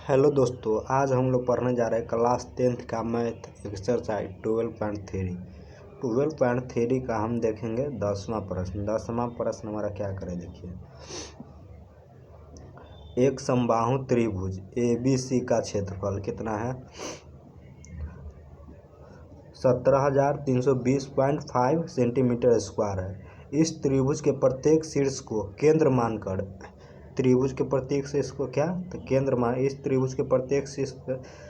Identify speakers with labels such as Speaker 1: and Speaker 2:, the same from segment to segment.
Speaker 1: Hello दोस्तों, आज हम लोग पढ़ने जा रहे हैं क्लास 10th का मैथ एक्सरसाइज 12.3 का हम देखेंगे 10वां प्रश्न हमारा क्या करें। देखिए, एक समबाहु त्रिभुज ABC का क्षेत्रफल कितना है? 17,320.5 सेंटीमीटर स्क्वायर है। इस त्रिभुज के प्रत्येक शीर्ष को केंद्र मानकर इस त्रिभुज के प्रत्येक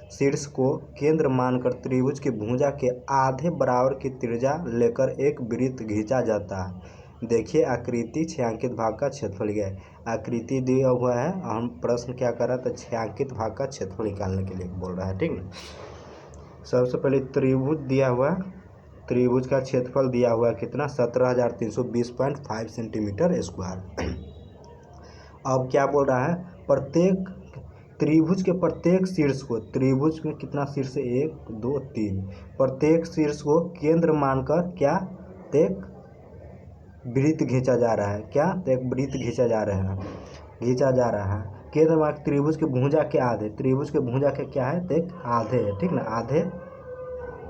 Speaker 1: शीर्ष को केंद्र मानकर त्रिभुज की भुजा के आधे बराबर की त्रिज्या लेकर एक वृत्त खींचा जाता है। देखिए आकृति, छायांकित भाग का क्षेत्रफल क्या है। आकृति दिया हुआ है, हम प्रश्न क्या कर रहा था, छायांकित भाग का क्षेत्रफल निकालने के लिए बोल रहा है। ठीक है, सबसे पहले त्रिभुज दिया हुआ, त्रिभुज का क्षेत्रफल दिया हुआ कितना, 17,320.5 सेंटीमीटर स्क्वायर। अब क्या बोल रहा है, प्रत्येक त्रिभुज के प्रत्येक शीर्ष को, त्रिभुज में कितना शीर्ष है, 1 2 3, प्रत्येक शीर्ष को केंद्र मानकर क्या, एक वृत्त खींचा जा रहा है। क्या, एक वृत्त खींचा जा रहा है। केंद्र मान त्रिभुज के भुजा के आधे, त्रिभुज के भुजा के क्या है, एक आधे है। ठीक ना, आधे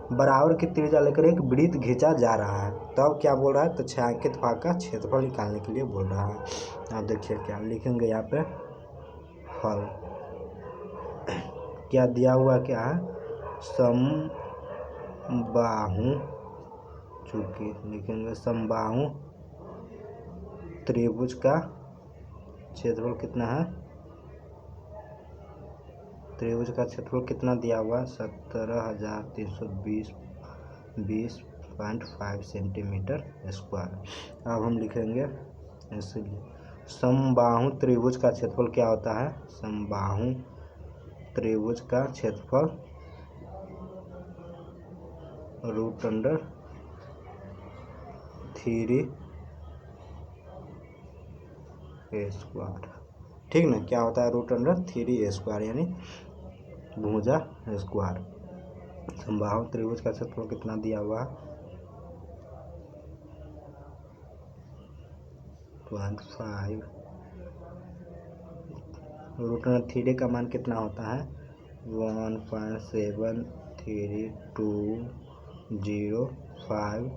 Speaker 1: बराबर की त्रिज्या लेकर एक वृत्त खींचा जा रहा है। तब क्या बोल रहा है, तो छायांकित भाग का क्षेत्रफल निकालने के लिए बोल रहा है। अब देखिए क्या लिखेंगे यहाँ पे, हल क्या दिया हुआ, क्या है, समबाहु, चूंकि लिखेंगे समबाहु त्रिभुज का क्षेत्रफल कितना है, त्रिभुज का क्षेत्रफल कितना दिया हुआ, 17,320.5 सेंटीमीटर स्क्वायर। अब हम लिखेंगे इसलिए समबाहु त्रिभुज का क्षेत्रफल क्या होता है, समबाहु त्रिभुज का क्षेत्रफल √3 स्क्वायर। ठीक ना, क्या होता है, √3 स्क्वायर यानी भुजा स्क्वायर। समबाहु त्रिभुज का क्षेत्रफल कितना दिया हुआ, 0.5, √3 का मान कितना होता है, 1.7325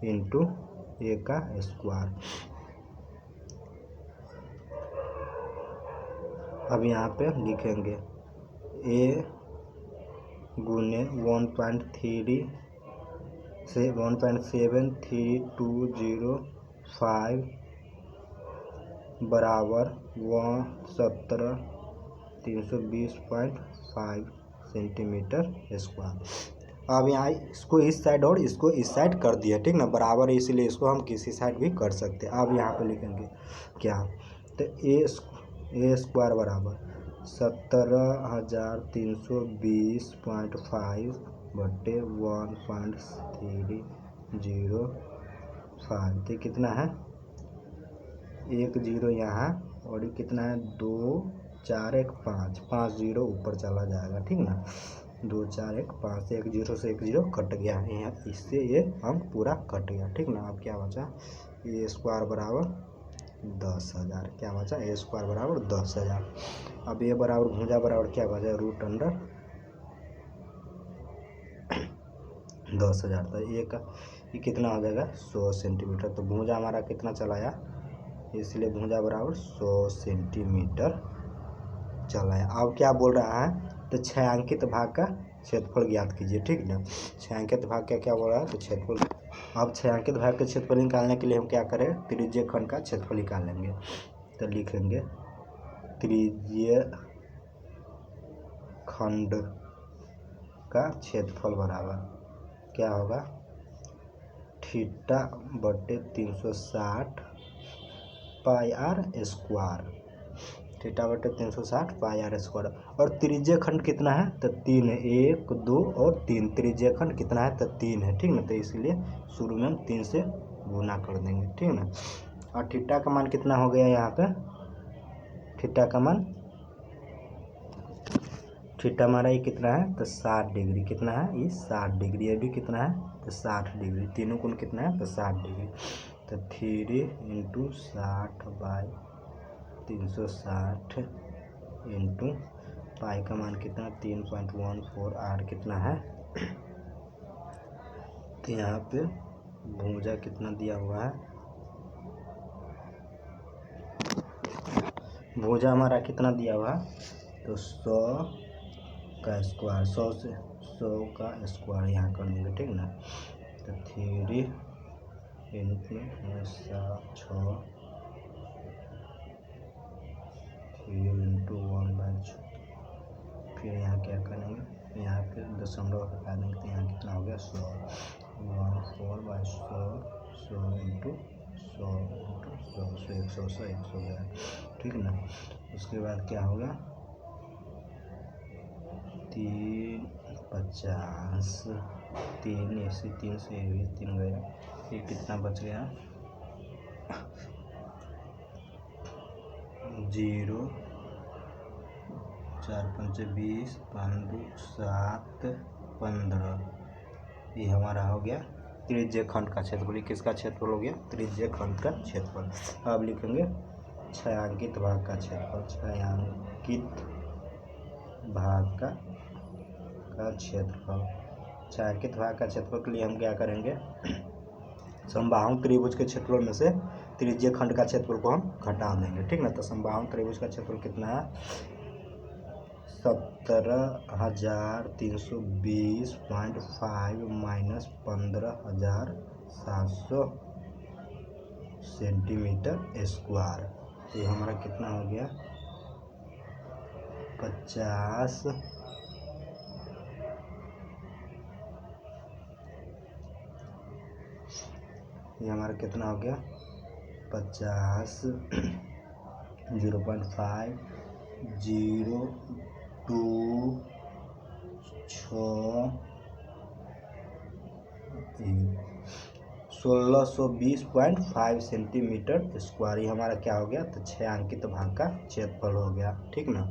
Speaker 1: इंटू a का स्क्वायर। अब यहाँ पे लिखेंगे a गुने 1.7325 बराबर 17,320.5 सेंटीमीटर स्क्वायर। अब यहाँ इसको इस साइड और इसको इस साइड कर दिया, ठीक ना, बराबर है, इसलिए इसको हम किसी साइड भी कर सकते हैं। अब यहाँ पे लिखेंगे क्या, तो ए स्क्वायर बराबर 17,320.5 बटे 1.305, तो कितना है, 1 0 यहाँ, और ये कितना है, 2 4 1 5, 5 0 ऊपर चला जाएगा। ठीक ना, 2 4 1 5, 1 0 से 1 0 कट गया है यहाँ, इससे ये अंक पूरा कट गया। ठीक ना, अब क्या बचा, ए स्क्वायर बराबर 10,000, क्या बचा, ए स्क्वायर बराबर 10,000। अब ये बराबर भुजा बराबर क्या बचा, √10,000, तो ये कितना हो जाएगा, 100 सेंटीमीटर। तो भुजा हमारा कितना चलाया, इसलिए भुजा बराबर 100 सेंटीमीटर चलाया। अब क्या बोल रहा है, तो छायांकित भाग का क्षेत्रफल ज्ञात कीजिए। ठीक ना, छायांकित भाग का क्या बोल रहा है, तो क्षेत्रफल। अब छायांकित भाग के क्षेत्रफल निकालने के लिए हम क्या करें, त्रिज्यीय खंड का क्षेत्रफल निकालेंगे। तो लिखेंगे त्रिज्यीय खंड का क्षेत्रफल बराबर क्या होगा, θ/360 pi r square, θ/360 pi r square. और त्रिज्यीय खंड कितना है, तो 3 है, 1 2 और 3, त्रिज्यीय खंड कितना है, तो 3 है। ठीक ना, तो इसलिए शुरू में हम 3 से गुना कर देंगे। ठीक ना, और थीटा का मान कितना हो गया, यहाँ पे थीटा का मान, थीटा हमारा ये कितना है, तो 60 डिग्री, कितना है, ये 60 डिग्री, ये भी कितना है, तो 60 डिग्री, तीनों कोण कितना है, तो 60 डिग्री। तो 3 × 60/360 इंटू पाई का मान कितना 3.14 कितना है। तो यहाँ पे भुजा कितना दिया हुआ है, भुजा हमारा कितना दिया हुआ है, तो 100 का स्क्वायर, 100 से 100 का स्क्वायर यहाँ कर देंगे, ठीक ना। तो 3 इंटू 6 3 इंटू 1/6। फिर यहाँ क्या करेंगे, यहाँ पे दशमलव हटा देंगे, तो यहाँ कितना हो गया 100, 14/100, 100 इंटू 100 इंटू 100, 100 गया, ठीक ना। उसके बाद क्या होगा 350, 3 ऐसे 3 से 3 गया, ये कितना बच गया 0, 4 5 20, 5 2 7 15। ये हमारा हो गया त्रिज्य खंड का क्षेत्रफल। किसका क्षेत्रफल हो गया, त्रिज्य खंड का क्षेत्रफल। अब लिखेंगे छायांकित भाग का क्षेत्रफल, छायांकित भाग का क्षेत्रफल। छायांकित भाग का क्षेत्रफल के लिए हम क्या करेंगे, समबाहु त्रिभुज के क्षेत्रफल में से त्रिज्य खंड का क्षेत्रफल को हम घटा देंगे, ठीक ना। तो समबाहु त्रिभुज का क्षेत्रफल कितना है 17,320.5 माइनस 15,700 सेंटीमीटर स्क्वायर। ये हमारा कितना हो गया 50, ये हमारा कितना हो गया 50, 0.5, 0, 2, 6, 1620.5 सेंटीमीटर स्क्वायर। ये हमारा क्या हो गया, तो छायांकित भाग का क्षेत्रफल हो गया, ठीक ना।